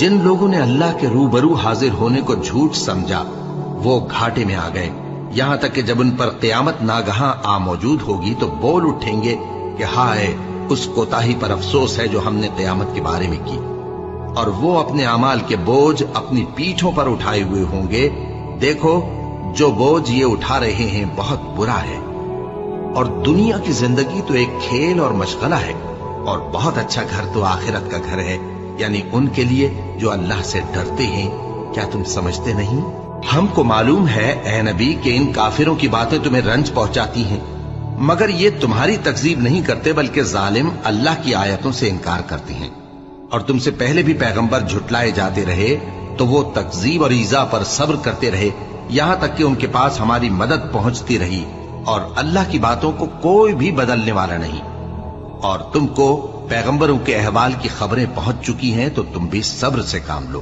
जिन लोगों ने अल्लाह के रूबरू हाजिर होने को झूठ समझा वो घाटे में आ गए, यहां तक कि जब उन पर क़यामत नागहां आ मौजूद होगी तो बोल उठेंगे कि हाय, उस कोताही पर अफसोस है जो हमने क़यामत के बारे में की। और वो अपने अमाल के बोझ अपनी पीठों पर उठाए हुए होंगे। देखो, जो बोझ ये उठा रहे हैं बहुत बुरा है। और दुनिया की जिंदगी तो एक खेल और मशगला है, और बहुत अच्छा घर तो आखिरत का घर है, यानी उनके लिए जो अल्लाह से डरते हैं। क्या तुम समझते नहीं? हमको मालूम है ए नबी कि इन काफिरों की बातें तुम्हें रंज पहुंचाती हैं, मगर ये तुम्हारी तकजीब नहीं करते, बल्कि जालिम अल्लाह की आयतों से इनकार करते हैं। और तुमसे पहले भी पैगंबर झुटलाए जाते रहे तो वो तकजीब और ईजा पर सब्र करते रहे, यहां तक कि उनके पास हमारी मदद पहुंचती रही, और अल्लाह की बातों को कोई भी बदलने वाला नहीं। और तुमको पैगंबरों के अहवाल की खबरें पहुंच चुकी हैं, तो तुम भी सब्र से काम लो।